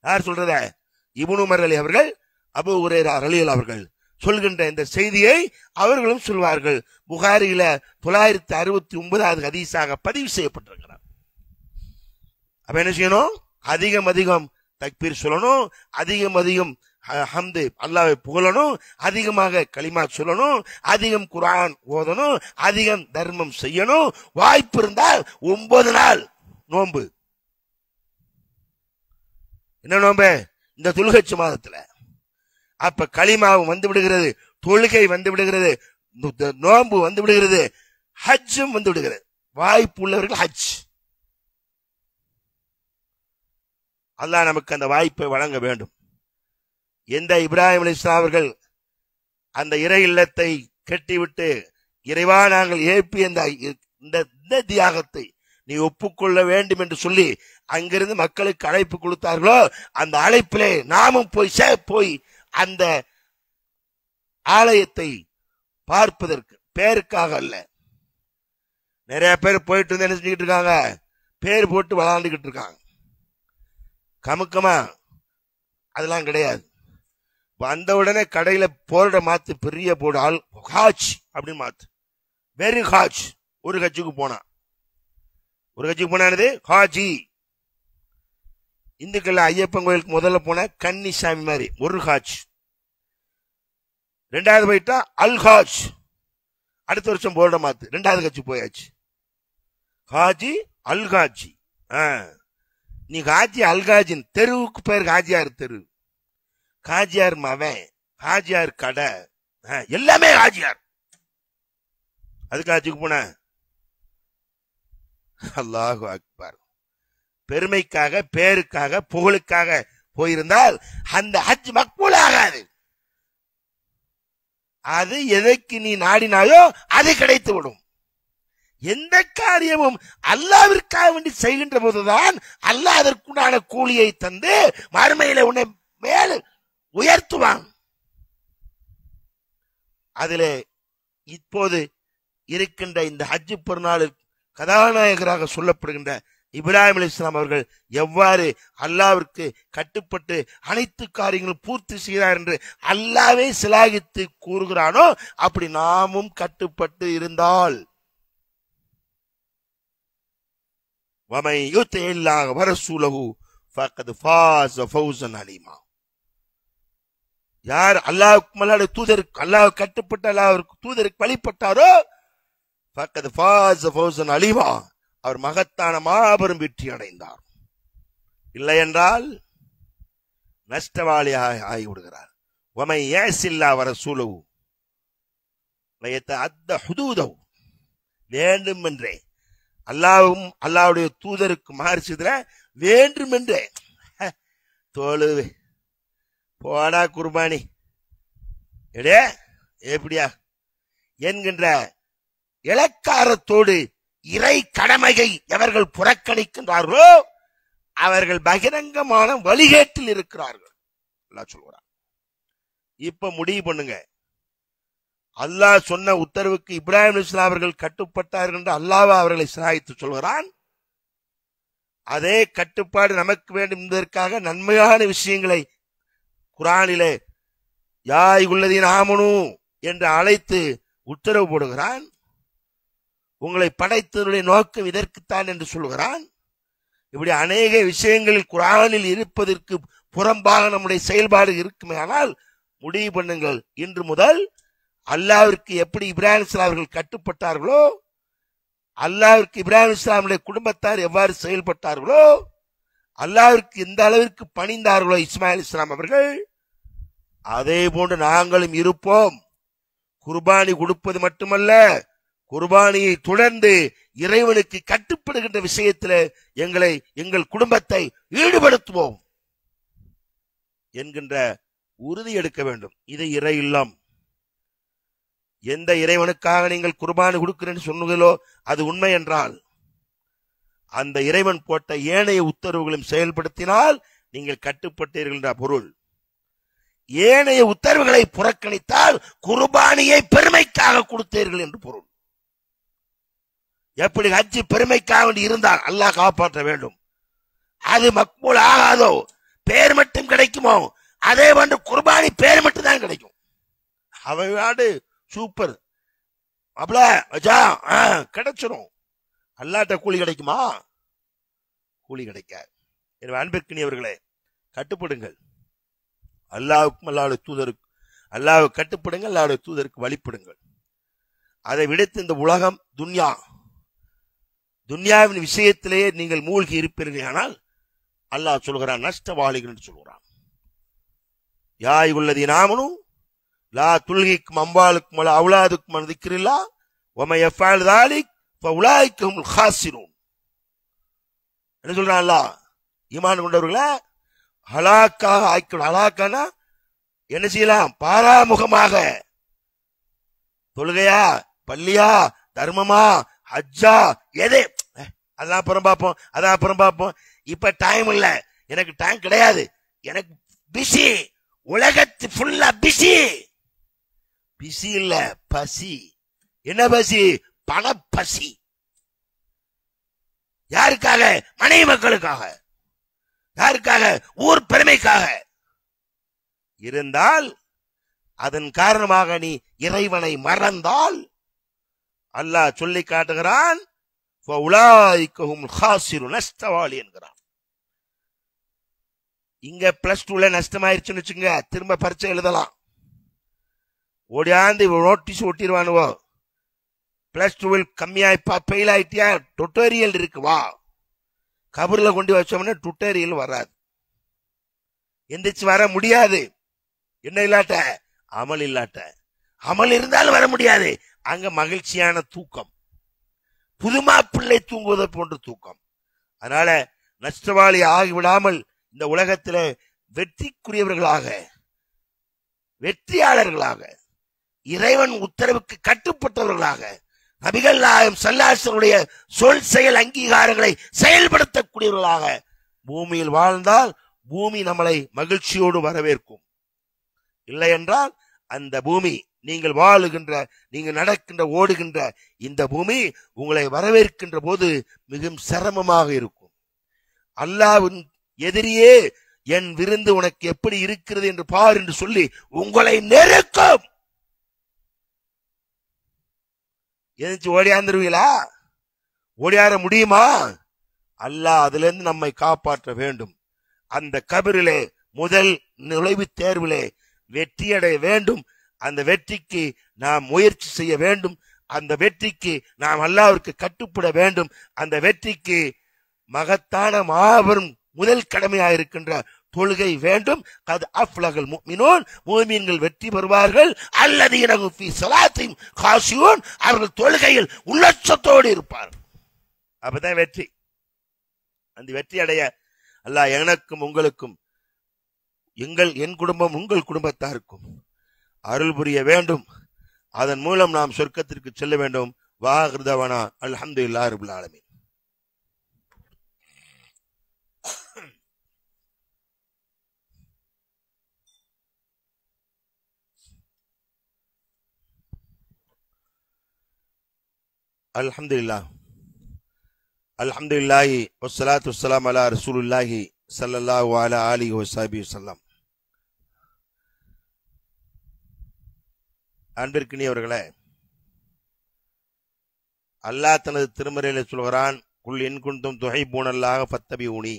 யார் சொல்றத? இப்னு உமர் ரலி அவர்கள், அபூ ஹுரைரா ரலியல்லாஹு அவர்கள் சொல்கின்ற இந்த செய்தியை அவர்களும் சொல்வார்கள். புகாரியில 969வது ஹதீஸாக பதிவு செய்யப்பட்டிருக்கிறார். அப்ப என்ன செய்யணும்? அதிகம் தக்பீர் சொல்லணும், அதிகம் ஹம்து அல்லாஹ்வை புகழணும், அதிகமாக கலிமா சொல்லணும், அதிகம் குர்ஆன் ஓதணும், அதிகம் தர்மம் செய்யணும். வாய்ப்பு இருந்தால் 9 நாள் நோன்பு. என்ன நோன்பு? இந்த துல்ஹஜ் மாதத்துல. அப்ப கலிமாவும் வந்து விடுகிறது, தொழுகை வந்து விடுகிறது, நோன்பு வந்து விடுகிறது, ஹஜ்ஜும் வந்து விடுகிறது. வாய்ப்பு உள்ளவர்கள் ஹஜ். அல்லாஹ் நமக்கு அந்த வாய்ப்பை வழங்க வேண்டும். எந்த இப்ராஹிம் அலைஹிஸ்ஸலாம் அவர்கள் அந்த இறை இல்லத்தை கட்டிவிட்டு, இறைவா நாங்கள் ஏற்பி இந்த தியாகத்தை நீ ஒப்புக்கொள்ள வேண்டும் என்று சொல்லி அங்கிருந்து மக்களுக்கு அழைப்பு கொடுத்தார்களோ, அந்த அழைப்பிலே நாமும் போய் அந்த ஆலயத்தை பார்ப்பதற்கு, பேருக்காக அல்ல. நிறைய பேர் போயிட்டு வந்து என்ன செஞ்சுக்கிட்டு இருக்காங்க? பேர் போட்டு விளையாண்டுகிட்டு இருக்காங்க. கமுக்கமா அதெல்லாம் கிடையாது. வந்த உடனே கடையில போர்ட மாத்து, பெரிய போர்டு, ஆல் ஹாஜ் அப்படின்னு மாத்து. வெரி ஹாஜ். ஒரு கட்சிக்கு போனா ஹாஜி. இந்துக்கள் ஐயப்பன் கோயிலுக்கு முதல்ல போன கன்னிசாமி மாதிரி ஒரு ஹாஜ். 2வது போயிட்டா அல் ஹாஜ். அடுத்த வருஷம் போர்ட மாத்து, 2வது கட்சி போயாச்சு. ஹாஜி அல் ஹாஜி. நீ ஹாஜி அல்காஜின் தெருவுக்கு பேர் ஹாஜியார் தெரு, ஹாஜியார் மவன், ஹாஜியார் கடை, எல்லாமே ஹாஜியார். அதுக்கு ஹாஜிக்கு போன அல்லாஹு அக்பர். பெருமைக்காக, பேருக்காக, புகழுக்காக போயிருந்தால் அந்த ஹஜ் மக்பூல் ஆகாது. அது எதைக்கு நீ நாடினாயோ அது கிடைத்து விடும். எந்த காரியமும் அல்லாஹ்விற்காக வேண்டி செய்கின்ற போதுதான் அல்லாஹ் அதற்குண்டான கூலியை தந்து மறுமையில உன்னை மேல் உயர்த்துவான். அதிலே இப்போது இருக்கின்ற இந்த ஹஜ் பெருநாளில் கதாநாயகராக சொல்லப்படுகின்ற இப்ராஹிம் அலைஹிஸ்ஸலாம் அவர்கள் எவ்வாறு அல்லாஹ்விற்கு கட்டுப்பட்டு அனைத்து காரியங்களும் பூர்த்தி செய்தார் என்று அல்லாஹ்வே சிலாகித்து கூறுகிறானோ, அப்படி நாமும் கட்டுப்பட்டு இருந்தால், வமை யுத்தில்லாஹ் வரசூலஹு ஃபக்கத் ஃபாஸ ஃபௌஸன் அலீமா. யார் அல்லாஹ்வுடைய தூதருக்கு, அல்லாஹ் கட்டுப்பட்டு அல்லாஹ்விற்கு தூதருக்கு வழிபட்டாரோ, ஃபக்கத் ஃபாஸ ஃபௌஸன் அலீமா, அவர் மகத்தான மாபெரும் வெற்றி அடைந்தார். இல்லை என்றால் நஷ்டவாளியாக ஆகிவிடுகிறார். வமை யஸில்லாஹ் வரசூலஹு வயத்தஅத்த ஹுதூதஹு, வேண்டுமென்றே அல்லாஹ்வும் அல்லாஹ்வுடைய தூதருக்கு மாறு செய்தல வேண்டுமென்றே தோழு போடா குர்பானி எடே எப்படியா என்கின்ற இலக்காரத்தோடு இறை கடமையை எவர்கள் புறக்கணிக்கின்றார்களோ அவர்கள் பகிரங்கமான வழிகேட்டில் இருக்கிறார்கள். அல்லாஹ் சொல்கிறார். இப்ப முடிவு பண்ணுங்க. அல்லாஹ் சொன்ன உத்தரவுக்கு இப்ராஹிம் அலைஹிஸ்ஸலாம் அவர்கள் கட்டுப்பட்டார்கள் என்று அல்லாஹ் அவர்களை சிராய்த்து சொல்கிறான். அதே கட்டுப்பாடு நமக்கு வேண்டும் என்பதற்காக நன்மையான விஷயங்களை குர்ஆனிலே யா அய்யுஹல்லதீன ஆமனூ என்று அழைத்து உத்தரவு போடுகிறான். உங்களை படைத்தவருடைய நோக்கம் இதற்குத்தான் என்று சொல்கிறான். இப்படி அநேக விஷயங்களில் குர்ஆனில் இருப்பதற்கு புறம்பாக நம்முடைய செயல்பாடு இருக்குமே. ஆனால் முடிவு பண்ணுங்கள், இன்று முதல் அல்லாஹ்விற்கு எப்படி இப்ராஹிம் அலைஹிஸ்ஸலாம் அவர்கள் கட்டுப்பட்டார்களோ, அல்லாஹ்விற்கு இப்ராஹிம் அலைஹிஸ்ஸலாமுடைய குடும்பத்தார் எவ்வாறு செயல்பட்டார்களோ, அல்லாஹ்விற்கு எந்த அளவிற்கு பணிந்தார்களோ இஸ்மாயில் அலைஹிஸ்ஸலாம் அவர்கள், அதே போன்று நாங்களும் இருப்போம். குர்பானி கொடுப்பது மட்டுமல்ல, குர்பானியை தொடர்ந்து இறைவனுக்கு கட்டுப்படுகின்ற விஷயத்தில் எங்கள் குடும்பத்தை ஈடுபடுத்துவோம் என்கின்ற உறுதி எடுக்க வேண்டும். இது இறை இல்லம். எந்த இறைவனுக்காக நீங்கள் குர்பானி கொடுக்கிறேன்னு சொன்னீங்களோ அது உண்மை என்றால், அந்த இறைவன் போட்ட ஏனைய உத்தரவுகளையும் செயல்படுத்தினால் நீங்கள் கட்டுப்பட்டீர்கள் என்ற பொருள். ஏனைய உத்தரவுகளை புறக்கணித்தால் குர்பானியை பெருமைக்காக கொடுத்தீர்கள் என்று பொருள். எப்படி ஹஜ் பெருமைக்காக இருந்தால் அல்லாஹ் காப்பாற்ற வேண்டும், அது மக்பூல் ஆகாதோ, பேர் மட்டும் கிடைக்குமோ, அதே போன்று குர்பானி பேர் மட்டும் தான் கிடைக்கும். அவையாடு சூப்பர் அப்பல கிடைச்சிடும், அல்லாட்ட கூலி கிடைக்குமா? கூலி கிடைக்காது. எனவே அன்பிற்கினியவர்களே, கட்டுப்படுங்கள் அல்லாஹ்வுக்கும் அல்லாஹ்வுடைய தூதருக்கு. அல்லாஹ்வை கட்டுப்படுங்கள், அல்லாஹ்வுடைய தூதருக்கு வழிபடுங்கள். அதை விடுத்து இந்த உலகம் துன்யாவின் விஷயத்திலேயே நீங்கள் மூழ்கி இருப்பீர்கள். ஆனால் அல்லாஹ் சொல்கிறான் நஷ்டவாளிகள் என்று சொல்கிறான். யா அய்யுஹல்லதீன ஆமனூ லா துல்ஹிக்கும் அம்வாலுக்கும் வலா அவுலாதுக்கும் அன் திக்ரில்லாஹ் வமன் யஃஅல் ذلك ஃபஉலாயிக ஹுமுல் காஸிரூன். என்ன சொல்றான் அல்லாஹ்? ஈமான் கொண்டவர்களே ஹலாக்காக ஆக்கிவிடும். ஹலாக்கானா என்ன செய்யலாம்? பாராமுகமாக தொழுகையா, பள்ளியா, தர்மமா, ஹஜ்ஜா, எது அதான் அப்புறம் பார்ப்போம், அதான் அப்புறம் பார்ப்போம். இப்ப டைம் இல்ல, எனக்கு டைம் கிடையாது, எனக்கு பிஸி, உலகத்து ஃபுல்லா பிஸி. பிஸி இல்ல, பசி. என்ன பசி? பணப்பசி. யாருக்காக? மனைவி மக்களுக்காக. யாருக்காக? ஊர் பெருமைக்காக இருந்தால், அதன் காரணமாக நீ இறைவனை மறந்தால் அல்லாஹ் சொல்லி காட்டுகிறான் நஷ்டவாளி என்கிறான். இங்க +2 நஷ்டமாயிருச்சுன்னு வச்சுங்க, திரும்ப பரீட்சை எழுதலாம். ஓடியாந்து நோட்டீஸ் ஒட்டிடுவானுவோ, +2 கம்மியா இப்ப ஃபெயில் ஆயிட்டியா, டுட்டோரியல் இருக்கு வா. கபர்ல கொண்டு வச்சோம்னா டுட்டோரியல் வராது, எந்திரிச்சு வர முடியாது. என்ன இல்லாட்ட? அமல் இல்லாட்ட. அமல் இருந்தாலும் வர முடியாது. அங்க மகிழ்ச்சியான தூக்கம், புதுமா பிள்ளை தூங்குவதை போன்ற தூக்கம். அதனால நஷ்டவாளி ஆகிவிடாமல் இந்த உலகத்தில வெற்றிக்குரியவர்களாக, வெற்றியாளர்களாக, இறைவன் உத்தரவுக்கு கட்டுப்பட்டவர்களாக, நபிகள் நாயகம் ஸல்லல்லாஹு அலைஹி வஸல்லம் சொல் செயல் அங்கீகாரங்களை செயல்படுத்தக்கூடியவர்களாக பூமியில் வாழ்ந்தால் பூமி நம்மளை மகிழ்ச்சியோடு வரவேற்கும். இல்லை என்றால் அந்த பூமி, நீங்கள் வாழுகின்ற, நீங்கள் நடக்கின்ற, ஓடுகின்ற இந்த பூமி உங்களை வரவேற்கின்ற போது மிகவும் சிரமமாக இருக்கும். அல்லாஹ்வின் எதிரியே என் விருந்து உனக்கு எப்படி இருக்கிறது என்று பார் என்று சொல்லி உங்களை நெருக்கும். எதிர்த்து ஓடியாந்துருவீங்களா? ஓடியார முடியுமா? அல்லாஹ் அதிலிருந்து நம்மை காப்பாற்ற வேண்டும். அந்த கபரிலே முதல் நுழைவுத் தேர்விலே வெற்றியடைய வேண்டும். அந்த வெற்றிக்கு நாம் முயற்சி செய்ய வேண்டும். அந்த வெற்றிக்கு நாம் அல்லாஹ்விற்கு கட்டுப்பட வேண்டும். அந்த வெற்றிக்கு மகத்தான மாபெரும் முதல் கடமையாக இருக்கின்ற தொழுகை வேண்டும். கத் அஃப்லஹல் முஃமினூன், முஃமின்கள் வெற்றி பெறுவார்கள். அல்லதீன ஹும் ஃபீ ஸலாத்திஹிம் காஷியூன், அவர்கள் தொழுகையில் உள்ளச்சத்தோடு இருப்பார்கள். அப்பதான் வெற்றி. அந்த வெற்றி அடைய அல்லாஹ் எனக்கும் உங்களுக்கும், என் குடும்பம் உங்கள் குடும்பத்தாருக்கும் அருள் புரிய வேண்டும். அதன் மூலம் நாம் சொர்க்கத்திற்கு செல்ல வேண்டும். வாஹிரு தஅவானா அல்ஹம்துலில்லாஹி ரப்பில் ஆலமீன். அல்ஹம்துலில்லாஹ் அல்ஹம்துலில்லாஹி வஸ்ஸலாத்து வஸ்ஸலாமு அலா ரசூலுல்லாஹி ஸல்லல்லாஹு அலா ஆலிஹி வஸஹ்பிஹி வஸல்லம். அன்பிற்கினியவர்களே, அல்லாஹ் தனது திருமறையிலே சொல்கிறான், குல் இன் குன்தும் துஹிப்பூனல்லாஹ ஃபத்தபிஊனி.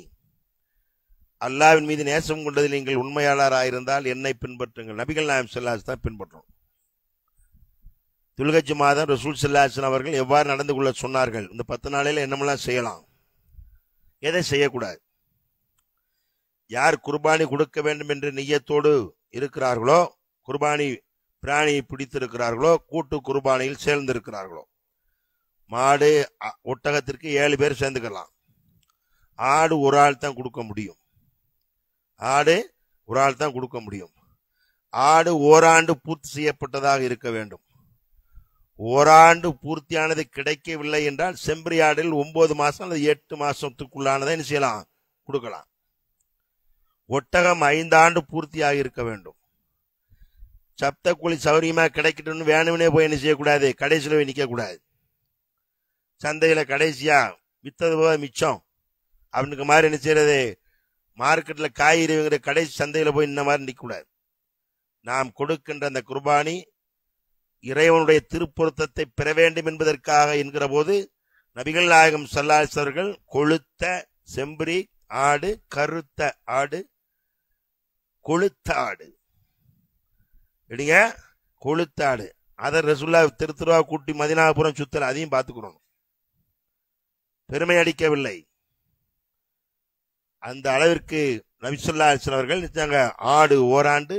அல்லாஹ்வின் மீது நேசம் கொண்டதில் நீங்கள் உண்மையாளராயிருந்தால் என்னை பின்பற்றுங்கள். நபிகள் நாயகம் ஸல்லல்லாஹு அலைஹி வஸல்லம் பின்பற்றோம். துல்ஹஜ் மாதம் ரசூல் ஸல்லல்லாஹு அலைஹி வஸல்லம் அவர்கள் எவ்வாறு நடந்து கொள்ள சொன்னார்கள், இந்த 10 நாளையில் என்னமெல்லாம் செய்யலாம், எதை செய்யக்கூடாது, யார் குர்பானி கொடுக்க வேண்டும் என்று நிய்யத்தோடு இருக்கிறார்களோ, குர்பானி பிராணியை பிடித்திருக்கிறார்களோ, கூட்டு குர்பானியில் சேர்ந்திருக்கிறார்களோ, மாடு ஒட்டகத்திற்கு 7 பேர் சேர்ந்துக்கலாம். ஆடு ஒரு ஆள் தான் கொடுக்க முடியும். ஆடு ஓராண்டு பூர்த்தி செய்யப்பட்டதாக இருக்க வேண்டும். ஓராண்டு பூர்த்தியானது கிடைக்கவில்லை என்றால் செம்பரி ஆடில் 9 மாசம் அல்லது 8 மாசத்துக்குள்ளானதை என்ன செய்யலாம், கொடுக்கலாம். ஒட்டகம் 5 ஆண்டு பூர்த்தியாக இருக்க வேண்டும். சப்த கூலி சௌரியமா கிடைக்கட்டும்னு வேணும்னே போய் என்ன செய்யக்கூடாது, கடைசியில் போய் நிற்க கூடாது. சந்தையில கடைசியா வித்தது போக மிச்சம் அவனுக்கு மாதிரி என்ன செய்யறது, மார்க்கெட்ல காய்கறி கடைசி சந்தையில போய் இந்த மாதிரி நிற்க கூடாது. நாம் கொடுக்கின்ற அந்த குர்பானி இறைவனுடைய திருப்பொருத்தத்தை பெற வேண்டும் என்பதற்காக என்கிற போது நபிகள் நாயகம் ஸல்லல்லாஹு அலைஹி வஸல்லம் அவர்கள் கொழுத்த செம்பரி ஆடு, கருத்த ஆடு, கொழுத்த ஆடு எடுங்க, கொழுத்த ஆடு, அதை ரசூலுல்லாஹ் திருத்துருவா கூட்டி மதீனாபுரம் சுத்தல், அதையும் பார்த்துக்கணும். பெருமை அடிக்கவில்லை. அந்த அளவிற்கு நபி ஸல்லல்லாஹு அலைஹி வஸல்லம் அவர்கள் நினைச்சாங்க. ஆடு ஓராண்டு,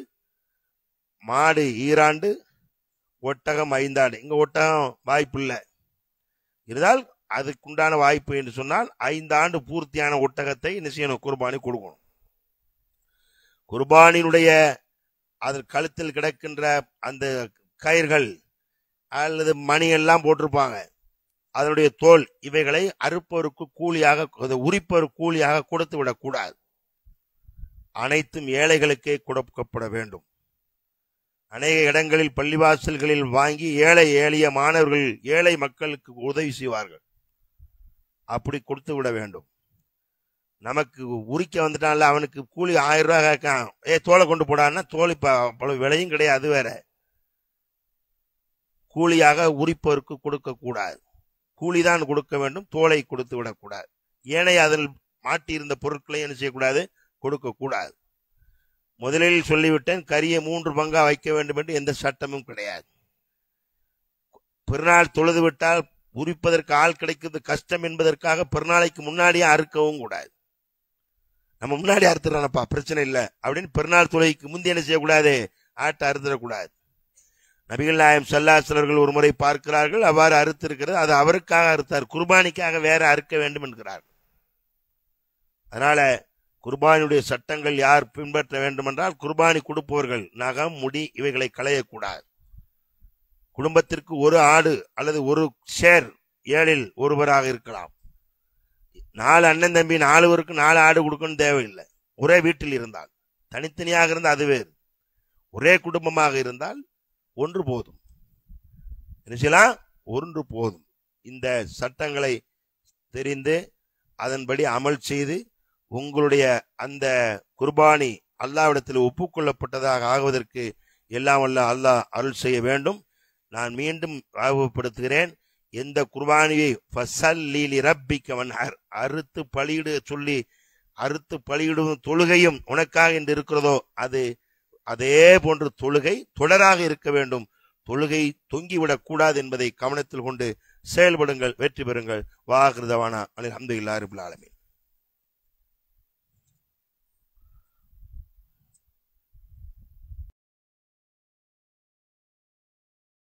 மாடு ஈராண்டு, ஒட்டகம் 5 ஆண்டு. இங்க ஒட்டகம் வாய்ப்பு இல்லை, இருந்தால் அதுக்குண்டான வாய்ப்பு என்று சொன்னால் 5 ஆண்டு பூர்த்தியான ஒட்டகத்தை என்ன செய்யணும், குர்பானி கொடுக்கணும். குர்பானினுடைய அதன் கழுத்தில் கிடக்கின்ற அந்த கயிர்கள் அல்லது மணி எல்லாம் போட்டிருப்பாங்க, அதனுடைய தோல், இவைகளை அறுப்பவருக்கு கூலியாக, உரிப்பவருக்கு கூலியாக கொடுத்து விடக்கூடாது. அனைத்தும் ஏழைகளுக்கே கொடுக்கப்பட வேண்டும். அநேக இடங்களில் பள்ளிவாசல்களில் வாங்கி ஏழை எளிய மாணவர்கள், ஏழை மக்களுக்கு உதவி செய்வார்கள். அப்படி கொடுத்து விட வேண்டும். நமக்கு உரிக்க வந்துட்டான்ல, அவனுக்கு கூலி 1000 ரூபாய் கேட்கான், தோலை கொண்டு போடான்னா தோல் இப்ப விலையும் கிடையாது. அது வேற, கூலியாக உரிப்பவருக்கு கொடுக்க கூடாது. கூலிதான் கொடுக்க வேண்டும், தோலை கொடுத்து விடக்கூடாது. ஏனைய அதில் மாட்டியிருந்த பொருட்களை என்ன செய்யக்கூடாது, கொடுக்க கூடாது. முதலில் சொல்லிவிட்டேன், கரியை 3 பங்கா வைக்க வேண்டும் என்று எந்த சட்டமும் கிடையாது. பெருநாள் தொழுது விட்டால் உரிப்பதற்கு ஆள் கிடைக்கிறது கஷ்டம் என்பதற்காக பெருநாளைக்கு முன்னாடியே அறுக்கவும் கூடாது. நம்ம முன்னாடி அறுத்துறானப்பா பிரச்சனை இல்லை அப்படின்னு பெருநாள் தொழுகைக்கு முந்தைய என்ன செய்யக்கூடாது, ஆட்டை அறுத்துடக்கூடாது. நபிகள் நாயகம் ஸல்லல்லாஹு அலைஹி வஸல்லம் ஒரு முறை பார்க்கிறார்கள், அவ்வாறு அறுத்து இருக்கிறது. அது அவருக்காக அறுத்தார், குர்பானிக்காக வேற அறுக்க வேண்டும் என்கிறார்கள். அதனால குர்பானியுடைய சட்டங்கள் யார் பின்பற்ற வேண்டும் என்றால், குர்பானி கொடுப்பவர்கள் நகம், முடி இவைகளை களையக்கூடாது. குடும்பத்திற்கு ஒரு ஆடு அல்லது ஒரு ஷேர், 7இல் ஒருவராக இருக்கலாம். 4 அண்ணன் தம்பி 4 பேருக்கு 4 ஆடு கொடுக்கணும் தேவையில்லை. ஒரே வீட்டில் இருந்தால், தனித்தனியாக இருந்தால் அது வேறு. ஒரே குடும்பமாக இருந்தால் 1 போதும். என்ன செய்யலாம், 1 போதும். இந்த சட்டங்களை தெரிந்து அதன்படி அமல் செய்து உங்களுடைய அந்த குர்பானி அல்லாஹ்விடத்தில் ஒப்புக்கொள்ளப்பட்டதாக ஆகுவதற்கு எல்லாம் வல்ல அல்லாஹ் அருள் செய்ய வேண்டும். நான் மீண்டும் ஞாபகப்படுத்துகிறேன், எந்த குர்பானியை ஃபஸல்லி லிரப்பிக வன்ஹர், அறுத்து பலியிடு சொல்லி அறுத்து பலியிடும் தொழுகையும் உனக்காக என்று இருக்கிறதோ, அது அதே போன்று தொழுகை தொடராக இருக்க வேண்டும். தொழுகை தொங்கிவிடக் கூடாது என்பதை கவனத்தில் கொண்டு செயல்படுங்கள், வெற்றி பெறுங்கள். வாஹிரு தவானா அல்ஹம்துலில்லாஹி ரப்பில் ஆலமீன்.